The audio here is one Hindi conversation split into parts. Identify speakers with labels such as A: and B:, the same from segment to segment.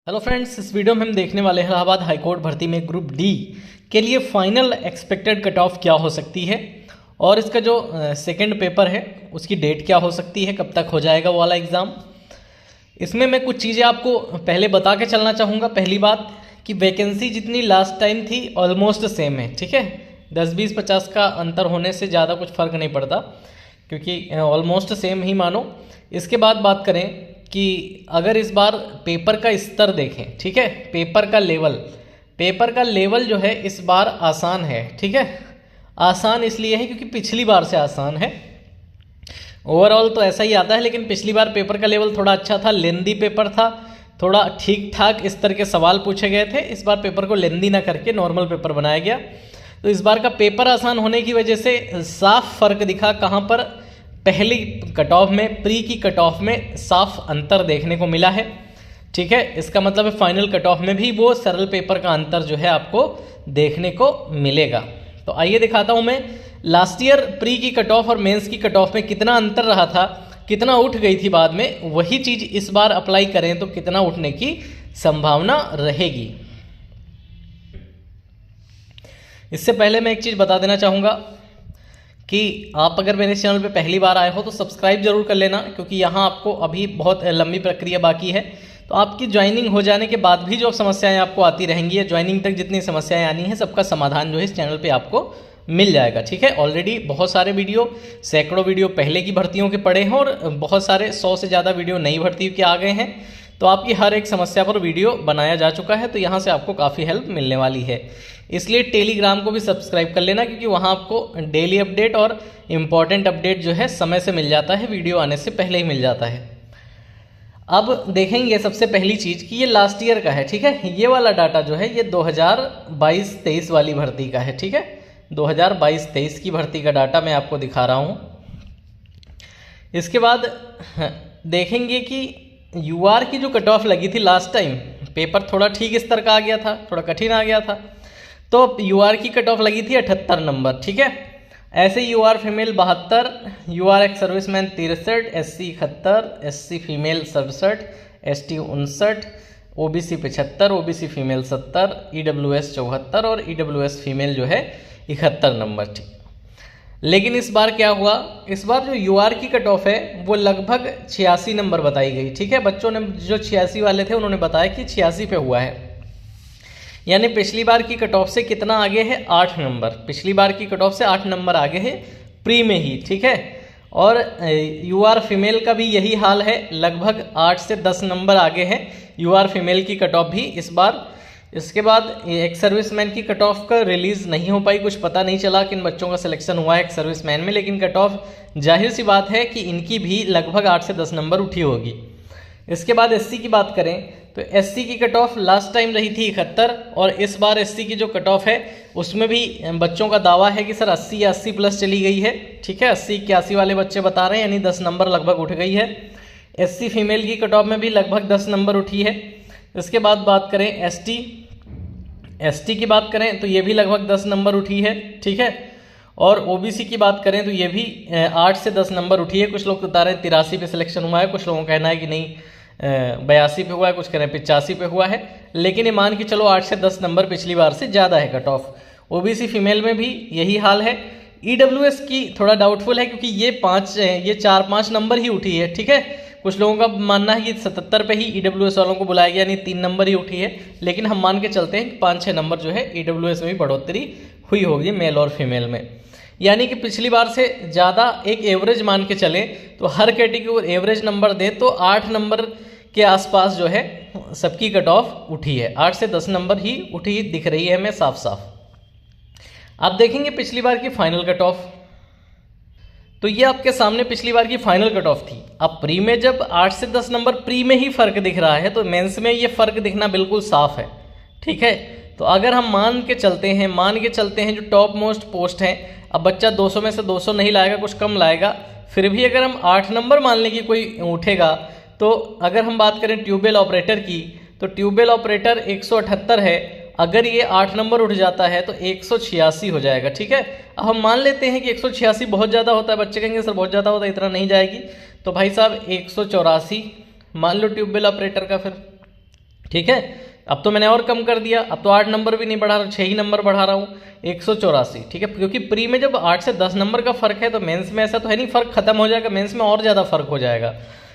A: हेलो फ्रेंड्स, इस वीडियो में हम देखने वाले हैं इलाहाबाद हाईकोर्ट भर्ती में ग्रुप डी के लिए फाइनल एक्सपेक्टेड कट ऑफ क्या हो सकती है और इसका जो सेकंड पेपर है उसकी डेट क्या हो सकती है, कब तक हो जाएगा वो वाला एग्ज़ाम। इसमें मैं कुछ चीज़ें आपको पहले बता के चलना चाहूँगा। पहली बात कि वैकेंसी जितनी लास्ट टाइम थी ऑलमोस्ट सेम है, ठीक है। 10-20-50 का अंतर होने से ज़्यादा कुछ फ़र्क नहीं पड़ता क्योंकि ऑलमोस्ट सेम ही मानो। इसके बाद बात करें कि अगर इस बार पेपर का स्तर देखें, ठीक है, पेपर का लेवल जो है इस बार आसान है, ठीक है। आसान इसलिए है क्योंकि पिछली बार से आसान है। ओवरऑल तो ऐसा ही आता है, लेकिन पिछली बार पेपर का लेवल थोड़ा अच्छा था, लेंदी पेपर था, थोड़ा ठीक ठाक इस तरह के सवाल पूछे गए थे। इस बार पेपर को लेंदी ना करके नॉर्मल पेपर बनाया गया। तो इस बार का पेपर आसान होने की वजह से साफ फर्क दिखा। कहाँ पर? पहली कट ऑफ में, प्री की कट ऑफ में साफ अंतर देखने को मिला है, ठीक है। इसका मतलब है फाइनल कट ऑफ में भी वो सरल पेपर का अंतर जो है आपको देखने को मिलेगा। तो आइए दिखाता हूं मैं लास्ट ईयर प्री की कट ऑफ और मेंस की कट ऑफ में कितना अंतर रहा था, कितना उठ गई थी बाद में, वही चीज इस बार अप्लाई करें तो कितना उठने की संभावना रहेगी। इससे पहले मैं एक चीज बता देना चाहूंगा कि आप अगर मेरे चैनल पे पहली बार आए हो तो सब्सक्राइब जरूर कर लेना, क्योंकि यहाँ आपको अभी बहुत लंबी प्रक्रिया बाकी है। तो आपकी ज्वाइनिंग हो जाने के बाद भी जो समस्याएं आपको आती रहेंगी या ज्वाइनिंग तक जितनी समस्याएं आनी है सबका समाधान जो है इस चैनल पे आपको मिल जाएगा, ठीक है। ऑलरेडी बहुत सारे वीडियो, सैकड़ों वीडियो पहले की भर्तियों के पड़े हैं और बहुत सारे 100 से ज़्यादा वीडियो नई भर्ती के आ गए हैं। तो आपकी हर एक समस्या पर वीडियो बनाया जा चुका है, तो यहाँ से आपको काफ़ी हेल्प मिलने वाली है। इसलिए टेलीग्राम को भी सब्सक्राइब कर लेना, क्योंकि वहाँ आपको डेली अपडेट और इम्पॉर्टेंट अपडेट जो है समय से मिल जाता है, वीडियो आने से पहले ही मिल जाता है। अब देखेंगे सबसे पहली चीज़ कि ये लास्ट ईयर का है, ठीक है। ये वाला डाटा जो है ये 2022-23 वाली भर्ती का है, ठीक है। 2022-23 की भर्ती का डाटा मैं आपको दिखा रहा हूँ। इसके बाद देखेंगे कि यूआर की जो कट ऑफ लगी थी लास्ट टाइम, पेपर थोड़ा ठीक स्तर का आ गया था, थोड़ा कठिन आ गया था, तो यूआर की कट ऑफ लगी थी 78 नंबर, ठीक है। ऐसे UR female 72, UR ex serviceman 63, SC 71, SC female 67, ST 59, OBC 75, OBC female 70, EWS 74 और ईडब्ल्यूएस फीमेल जो है 71 नंबर, ठीक। लेकिन इस बार क्या हुआ, इस बार जो यूआर की कट ऑफ है वो लगभग 86 नंबर बताई गई, ठीक है। बच्चों ने जो 86 वाले थे उन्होंने बताया कि 86 पे हुआ है, यानी पिछली बार की कट ऑफ से कितना आगे है, 8 नंबर। पिछली बार की कट ऑफ से 8 नंबर आगे है प्री में ही, ठीक है। और यूआर फीमेल का भी यही हाल है, लगभग 8 से 10 नंबर आगे है यूआर फीमेल की कट ऑफ भी इस बार। इसके बाद एक सर्विसमैन की कट ऑफ का रिलीज़ नहीं हो पाई, कुछ पता नहीं चला किन बच्चों का सिलेक्शन हुआ है एक सर्विसमैन में, लेकिन कट ऑफ जाहिर सी बात है कि इनकी भी लगभग 8 से 10 नंबर उठी होगी। इसके बाद एससी की बात करें तो एससी की कट ऑफ लास्ट टाइम रही थी 71 और इस बार एससी की जो कट ऑफ है उसमें भी बच्चों का दावा है कि सर 80 या 80 प्लस चली गई है, ठीक है। 80-81 वाले बच्चे बता रहे हैं, यानी 10 नंबर लगभग उठ गई है। एससी फीमेल की कट ऑफ में भी लगभग 10 नंबर उठी है। इसके बाद बात करें एसटी की बात करें तो ये भी लगभग 10 नंबर उठी है, ठीक है। और ओबीसी की बात करें तो ये भी 8 से 10 नंबर उठी है। कुछ लोग बता रहे हैं 83 पे सिलेक्शन हुआ है, कुछ लोगों का कहना है कि नहीं 82 पे हुआ है, कुछ कह रहे हैं 85 पे हुआ है, लेकिन ये मान के चलो 8 से 10 नंबर पिछली बार से ज़्यादा है कट ऑफ। ओबीसी फीमेल में भी यही हाल है। ईडब्ल्यूएस की थोड़ा डाउटफुल है क्योंकि ये 4-5 नंबर ही उठी है, ठीक है। कुछ लोगों का मानना है कि 77 पे ही ईडब्ल्यूएस वालों को बुलाया गया, यानी 3 नंबर ही उठी है, लेकिन हम मान के चलते हैं कि 5-6 नंबर जो है ईडब्ल्यूएस में भी बढ़ोतरी हुई होगी मेल और फीमेल में। यानी कि पिछली बार से ज़्यादा एक एवरेज मान के चलें तो हर कैटेगरी एवरेज नंबर दें तो 8 नंबर के आसपास जो है सबकी कट ऑफ उठी है। 8 से 10 नंबर ही उठी दिख रही है हमें साफ साफ। आप देखेंगे पिछली बार की फाइनल कट ऑफ, तो ये आपके सामने पिछली बार की फाइनल कट ऑफ थी। अब प्री में जब 8 से 10 नंबर प्री में ही फर्क दिख रहा है तो मेंस में ये फर्क दिखना बिल्कुल साफ है, ठीक है। तो अगर हम मान के चलते हैं जो टॉप मोस्ट पोस्ट हैं, अब बच्चा 200 में से 200 नहीं लाएगा, कुछ कम लाएगा, फिर भी अगर हम 8 नंबर मान लें कि कोई उठेगा, तो अगर हम बात करें ट्यूबवेल ऑपरेटर की तो ट्यूबवेल ऑपरेटर 178 है, अगर ये 8 नंबर उठ जाता है तो 186 हो जाएगा, ठीक है। अब हम मान लेते हैं कि 186 बहुत ज़्यादा होता है, बच्चे कहेंगे सर बहुत ज़्यादा होता है, इतना नहीं जाएगी, तो भाई साहब 184 मान लो ट्यूबवेल ऑपरेटर का फिर, ठीक है। अब तो मैंने और कम कर दिया, अब तो 8 नंबर भी नहीं बढ़ा रहा, 6 ही नंबर बढ़ा रहा हूँ, 184। ठीक है, क्योंकि प्री में जब 8 से 10 नंबर का फर्क है तो मेंस में ऐसा तो है नहीं फर्क खत्म हो जाएगा, मेंस में और ज़्यादा फर्क हो जाएगा,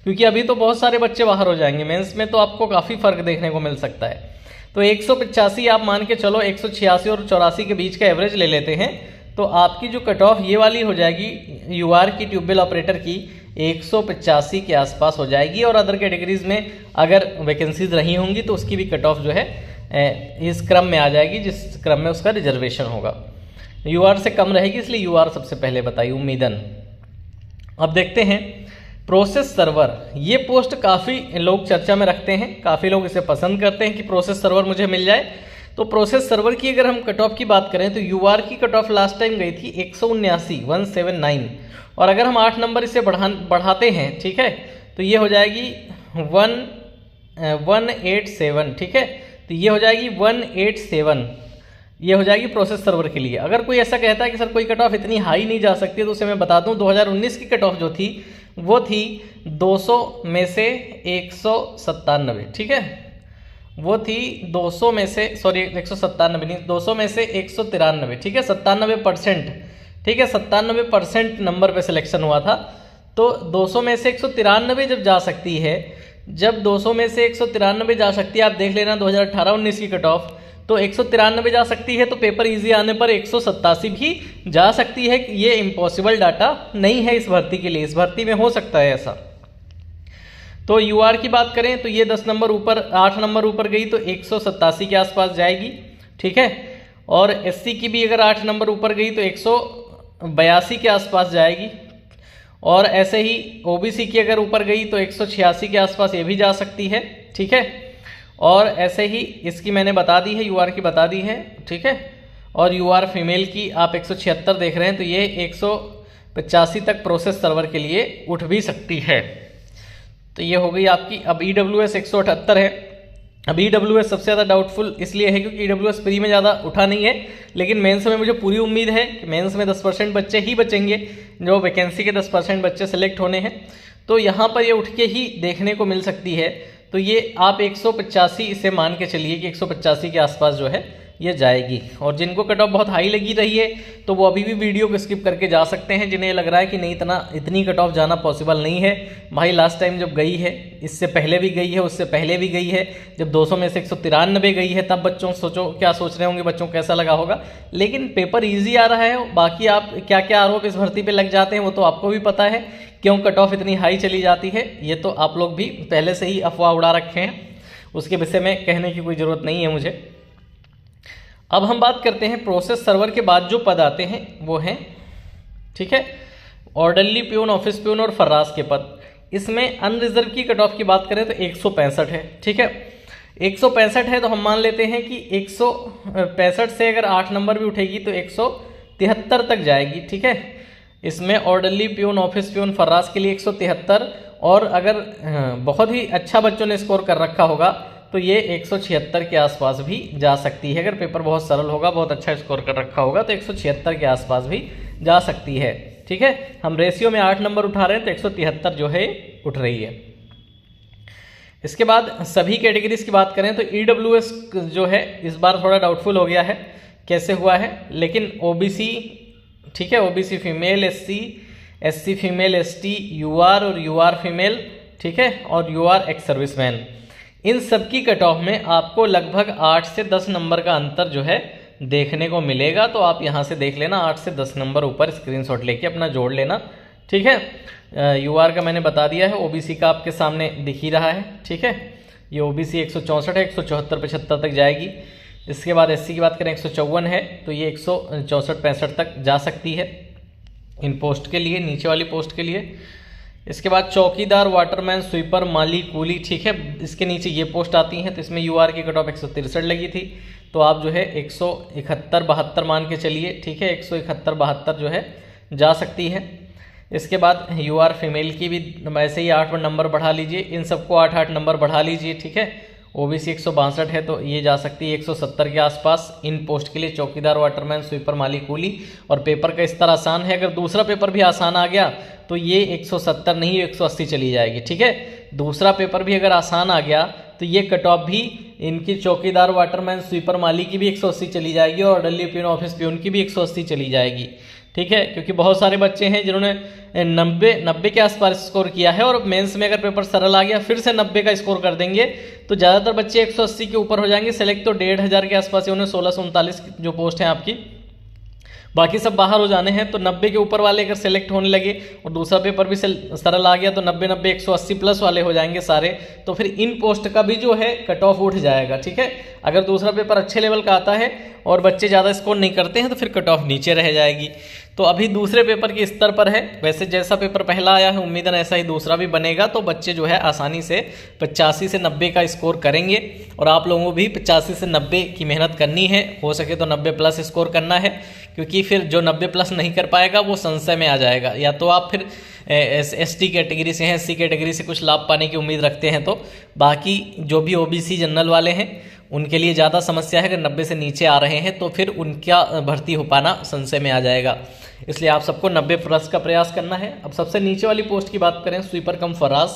A: क्योंकि अभी तो बहुत सारे बच्चे बाहर हो जाएंगे, मेंस में तो आपको काफ़ी फर्क देखने को मिल सकता है। तो 185 आप मान के चलो, 186 और 84 के बीच का एवरेज ले लेते हैं, तो आपकी जो कट ऑफ ये वाली हो जाएगी यूआर की ट्यूबवेल ऑपरेटर की 185 के आसपास हो जाएगी। और अदर कैटेगरीज में अगर वैकेंसीज रही होंगी तो उसकी भी कट ऑफ जो है इस क्रम में आ जाएगी जिस क्रम में उसका रिजर्वेशन होगा। यूआर से कम रहेगी, इसलिए यूआर सबसे पहले बताई उम्मीदन। अब देखते हैं प्रोसेस सर्वर, ये पोस्ट काफ़ी लोग चर्चा में रखते हैं, काफ़ी लोग इसे पसंद करते हैं कि प्रोसेस सर्वर मुझे मिल जाए। तो प्रोसेस सर्वर की अगर हम कट ऑफ की बात करें तो यूआर की कट ऑफ लास्ट टाइम गई थी 179 और अगर हम 8 नंबर इसे बढ़ाते हैं, ठीक है, तो ये हो जाएगी 187। ठीक है, तो ये हो जाएगी 187, ये हो जाएगी प्रोसेस सर्वर के लिए। अगर कोई ऐसा कहता है कि सर कोई कट ऑफ इतनी हाई नहीं जा सकती, तो उसे मैं बता दूं 2019 की कट ऑफ जो थी वो थी 200 में से 197। ठीक है, वो थी 200 में से 197 नहीं, 200 में से 193। ठीक है, 97%। ठीक है, 97% नंबर पे सिलेक्शन हुआ था। तो 200 में से 193 जब जा सकती है, जब 200 में से 193 जा सकती है, आप देख लेना 2018-19 की कट ऑफ, तो 193 जा सकती है, तो पेपर इजी आने पर 187 भी जा सकती है। ये इम्पॉसिबल डाटा नहीं है इस भर्ती के लिए, इस भर्ती में हो सकता है ऐसा। तो यूआर की बात करें तो ये 10 नंबर ऊपर, 8 नंबर ऊपर गई तो 187 के आसपास जाएगी। ठीक है, और एससी की भी अगर 8 नंबर ऊपर गई तो 182 के आसपास जाएगी, और ऐसे ही ओबीसी की अगर ऊपर गई तो 186 के आसपास ये भी जा सकती है। ठीक है, और ऐसे ही इसकी मैंने बता दी है, यूआर की बता दी है। ठीक है, और यूआर फीमेल की आप 176 देख रहे हैं, तो ये 185 तक प्रोसेस सर्वर के लिए उठ भी सकती है। तो ये हो गई आपकी। अब ईडब्ल्यूएस 178 है। अब ईडब्ल्यूएस सबसे ज़्यादा डाउटफुल इसलिए है क्योंकि ईडब्ल्यूएस प्री में ज़्यादा उठा नहीं है, लेकिन मेंस में मुझे पूरी उम्मीद है कि मेंस में 10% बच्चे ही बचेंगे, जो वैकेंसी के 10% बच्चे सेलेक्ट होने हैं, तो यहाँ पर ये उठ के ही देखने को मिल सकती है। तो ये आप 185 इसे मान के चलिए कि 185 के आसपास जो है ये जाएगी। और जिनको कट ऑफ बहुत हाई लगी रही है तो वो अभी भी वीडियो को स्किप करके जा सकते हैं, जिन्हें लग रहा है कि नहीं इतनी कट ऑफ जाना पॉसिबल नहीं है। भाई लास्ट टाइम जब गई है, इससे पहले भी गई है, उससे पहले भी गई है, जब 200 में से 193 गई है, तब बच्चों सोचो क्या सोच रहे होंगे, बच्चों को कैसा लगा होगा। लेकिन पेपर ईजी आ रहा है। बाकी आप क्या क्या आरोप इस भर्ती पर लग जाते हैं वो तो आपको भी पता है, क्यों कट ऑफ इतनी हाई चली जाती है, ये तो आप लोग भी पहले से ही अफवाह उड़ा रखे हैं, उसके विषय में कहने की कोई ज़रूरत नहीं है मुझे। अब हम बात करते हैं प्रोसेस सर्वर के बाद जो पद आते हैं वो हैं, ठीक है, ऑर्डरली प्यून, ऑफिस प्यून और फर्रास के पद। इसमें अनरिजर्व की कट ऑफ की बात करें तो 165 है। ठीक है, 165 है तो हम मान लेते हैं कि 165 से अगर 8 नंबर भी उठेगी तो 173 तक जाएगी। ठीक है, इसमें ऑर्डरली प्यून, ऑफिस प्यून, फर्रास के लिए 173, और अगर बहुत ही अच्छा बच्चों ने स्कोर कर रखा होगा तो ये 176 के आसपास भी जा सकती है। अगर पेपर बहुत सरल होगा, बहुत अच्छा स्कोर कर रखा होगा तो 176 के आसपास भी जा सकती है। ठीक है, हम रेशियो में 8 नंबर उठा रहे हैं तो 173 जो है उठ रही है। इसके बाद सभी कैटेगरीज की बात करें तो ईडब्ल्यूएस जो है इस बार थोड़ा डाउटफुल हो गया है, कैसे हुआ है, लेकिन ओबीसी, ठीक है, OBC female, SC female, ST, UR और यूआर फीमेल, ठीक है, और यूआर एक्स सर्विसमैन, इन सब की कट ऑफ में आपको लगभग 8 से 10 नंबर का अंतर जो है देखने को मिलेगा। तो आप यहाँ से देख लेना, 8 से 10 नंबर ऊपर स्क्रीनशॉट लेके अपना जोड़ लेना। ठीक है, यूआर का मैंने बता दिया है, ओबीसी का आपके सामने दिख ही रहा है। ठीक है, ये ओबीसी 164 है, 174-75 तक जाएगी। इसके बाद एससी की बात करें 154 है, तो ये 164-65 तक जा सकती है इन पोस्ट के लिए, नीचे वाली पोस्ट के लिए। इसके बाद चौकीदार, वाटरमैन, स्वीपर, माली, कूली, ठीक है, इसके नीचे ये पोस्ट आती हैं। तो इसमें यूआर की कट ऑफ 163 लगी थी, तो आप जो है 171-72 मान के चलिए। ठीक है, 171-72 जो है जा सकती है। इसके बाद यूआर फीमेल की भी ऐसे ही 8 नंबर बढ़ा लीजिए, इन सबको 8-8 नंबर बढ़ा लीजिए। ठीक है, ओबीसी 162 है तो ये जा सकती है 170 के आसपास इन पोस्ट के लिए, चौकीदार, वाटरमैन, स्वीपर, माली, कूली। और पेपर का स्तर आसान है, अगर दूसरा पेपर भी आसान आ गया तो ये 170 नहीं 180 चली जाएगी। ठीक है, दूसरा पेपर भी अगर आसान आ गया तो ये कट ऑफ भी इनकी चौकीदार, वाटरमैन, स्वीपर, माली की भी 180 चली जाएगी और डल्ली प्यून, ऑफिस प्यून की भी 180 चली जाएगी। ठीक है, क्योंकि बहुत सारे बच्चे हैं जिन्होंने 90 के आसपास स्कोर किया है और मेंस में अगर पेपर सरल आ गया फिर से 90 का स्कोर कर देंगे तो ज़्यादातर बच्चे 180 के ऊपर हो जाएंगे। सेलेक्ट तो 1500 के आसपास ही उन्हें 1639 जो पोस्ट हैं आपकी, बाकी सब बाहर हो जाने हैं। तो 90 के ऊपर वाले अगर सेलेक्ट होने लगे और दूसरा पेपर भी सरल आ गया तो 90 180 प्लस वाले हो जाएंगे सारे, तो फिर इन पोस्ट का भी जो है कट ऑफ उठ जाएगा। ठीक है, अगर दूसरा पेपर अच्छे लेवल का आता है और बच्चे ज़्यादा स्कोर नहीं करते हैं तो फिर कट ऑफ नीचे रह जाएगी। तो अभी दूसरे पेपर के स्तर पर है, वैसे जैसा पेपर पहला आया है उम्मीदन ऐसा ही दूसरा भी बनेगा। तो बच्चे जो है आसानी से 85 से 90 का स्कोर करेंगे और आप लोगों को भी 85 से 90 की मेहनत करनी है, हो सके तो 90 प्लस स्कोर करना है, क्योंकि फिर जो 90 प्लस नहीं कर पाएगा वो संशय में आ जाएगा। या तो आप फिर ST कैटेगरी से हैं, SC कैटेगरी से कुछ लाभ पाने की उम्मीद रखते हैं, तो बाकी जो भी OBC जनरल वाले हैं उनके लिए ज़्यादा समस्या है। अगर 90 से नीचे आ रहे हैं तो फिर उनका भर्ती हो पाना संशय में आ जाएगा, इसलिए आप सबको 90 प्लस का प्रयास करना है। अब सबसे नीचे वाली पोस्ट की बात करें, स्वीपर कम फराज,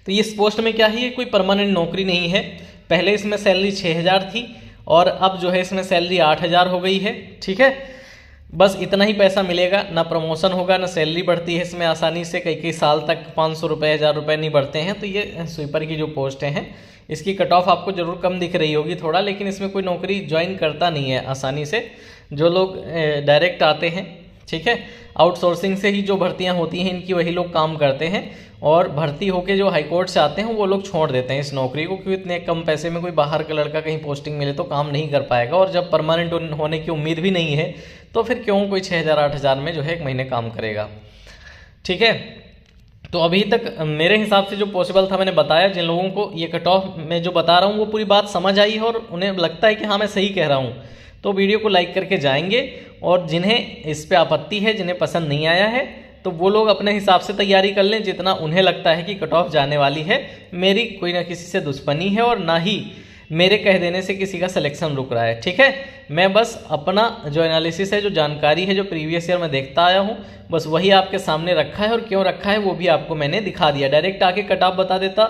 A: तो इस पोस्ट में क्या है, ये कोई परमानेंट नौकरी नहीं है। पहले इसमें सैलरी 6000 थी और अब जो है इसमें सैलरी 8000 हो गई है। ठीक है, बस इतना ही पैसा मिलेगा, ना प्रमोशन होगा ना सैलरी बढ़ती है इसमें आसानी से, कई साल तक 500 रुपये 1000 रुपये नहीं बढ़ते हैं। तो ये स्वीपर की जो पोस्टें हैं इसकी कट ऑफ आपको जरूर कम दिख रही होगी थोड़ा, लेकिन इसमें कोई नौकरी ज्वाइन करता नहीं है आसानी से। जो लोग डायरेक्ट आते हैं, ठीक है, आउटसोर्सिंग से ही जो भर्तियां होती हैं इनकी वही लोग काम करते हैं, और भर्ती होके जो हाईकोर्ट से आते हैं वो लोग छोड़ देते हैं इस नौकरी को, क्योंकि इतने कम पैसे में कोई बाहर का लड़का कहीं पोस्टिंग मिले तो काम नहीं कर पाएगा, और जब परमानेंट होने की उम्मीद भी नहीं है तो फिर क्यों कोई 6000 8000 में जो है एक महीने काम करेगा। ठीक है, तो अभी तक मेरे हिसाब से जो पॉसिबल था मैंने बताया। जिन लोगों को ये कट ऑफ मैं जो बता रहा हूँ वो पूरी बात समझ आई है और उन्हें लगता है कि हाँ मैं सही कह रहा हूँ, तो वीडियो को लाइक करके जाएंगे। और जिन्हें इस पे आपत्ति है, जिन्हें पसंद नहीं आया है, तो वो लोग अपने हिसाब से तैयारी कर लें जितना उन्हें लगता है कि कट ऑफ जाने वाली है। मेरी कोई ना किसी से दुश्मनी है और ना ही मेरे कह देने से किसी का सिलेक्शन रुक रहा है। ठीक है, मैं बस अपना जो एनालिसिस है, जो जानकारी है, जो प्रीवियस ईयर में देखता आया हूँ, बस वही आपके सामने रखा है, और क्यों रखा है वो भी आपको मैंने दिखा दिया। डायरेक्ट आके कट ऑफ बता देता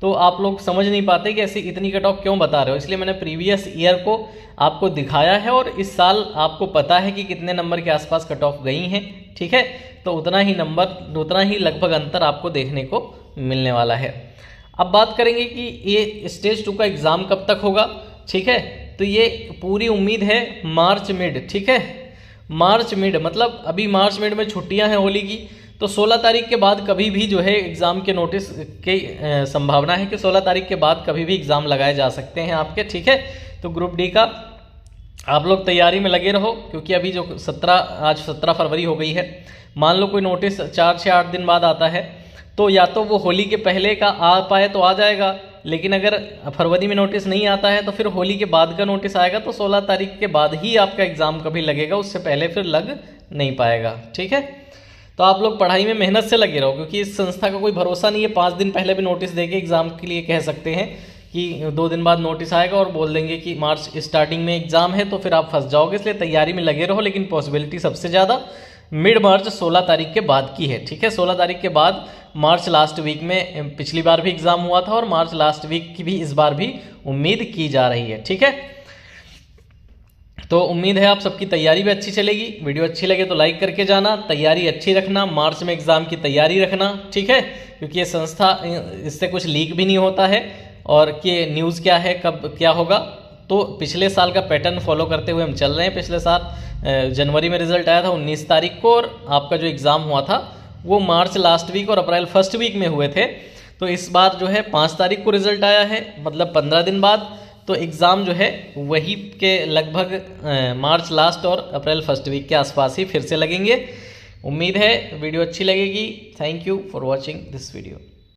A: तो आप लोग समझ नहीं पाते कि ऐसी इतनी कट ऑफ क्यों बता रहे हो, इसलिए मैंने प्रीवियस ईयर को आपको दिखाया है और इस साल आपको पता है कि कितने नंबर के आसपास कट ऑफ गई हैं। ठीक है, तो उतना ही लगभग अंतर आपको देखने को मिलने वाला है। अब बात करेंगे कि ये स्टेज 2 का एग्ज़ाम कब तक होगा। ठीक है, तो ये पूरी उम्मीद है मार्च मिड। ठीक है, मार्च मिड मतलब अभी मार्च मिड में छुट्टियां हैं होली की, तो 16 तारीख के बाद कभी भी जो है एग्ज़ाम के नोटिस की संभावना है कि 16 तारीख के बाद कभी भी एग्ज़ाम लगाए जा सकते हैं आपके। ठीक है, तो ग्रुप डी का आप लोग तैयारी में लगे रहो, क्योंकि अभी जो आज 17 फरवरी हो गई है, मान लो कोई नोटिस 4 से 8 दिन बाद आता है तो या तो वो होली के पहले का आ पाए तो आ जाएगा, लेकिन अगर फरवरी में नोटिस नहीं आता है तो फिर होली के बाद का नोटिस आएगा, तो 16 तारीख के बाद ही आपका एग्ज़ाम कभी लगेगा, उससे पहले फिर लग नहीं पाएगा। ठीक है, तो आप लोग पढ़ाई में मेहनत से लगे रहो, क्योंकि इस संस्था का कोई भरोसा नहीं है। 5 दिन पहले भी नोटिस देके एग्ज़ाम के लिए कह सकते हैं कि 2 दिन बाद नोटिस आएगा और बोल देंगे कि मार्च स्टार्टिंग में एग्ज़ाम है, तो फिर आप फंस जाओगे। इसलिए तैयारी में लगे रहो, लेकिन पॉसिबिलिटी सबसे ज़्यादा मिड मार्च 16 तारीख के बाद की है। ठीक है, 16 तारीख के बाद मार्च लास्ट वीक में पिछली बार भी एग्ज़ाम हुआ था और मार्च लास्ट वीक की भी इस बार भी उम्मीद की जा रही है। ठीक है, तो उम्मीद है आप सबकी तैयारी भी अच्छी चलेगी। वीडियो अच्छी लगे तो लाइक करके जाना, तैयारी अच्छी रखना, मार्च में एग्ज़ाम की तैयारी रखना। ठीक है, क्योंकि ये संस्था, इससे कुछ लीक भी नहीं होता है, और कि न्यूज़ क्या है कब क्या होगा, तो पिछले साल का पैटर्न फॉलो करते हुए हम चल रहे हैं। पिछले साल जनवरी में रिजल्ट आया था 19 तारीख को, और आपका जो एग्ज़ाम हुआ था वो मार्च लास्ट वीक और अप्रैल फर्स्ट वीक में हुए थे। तो इस बार जो है 5 तारीख को रिजल्ट आया है, मतलब 15 दिन बाद। तो एग्ज़ाम जो है वही के लगभग मार्च लास्ट और अप्रैल फर्स्ट वीक के आसपास ही फिर से लगेंगे। उम्मीद है वीडियो अच्छी लगेगी। Thank you for watching this video.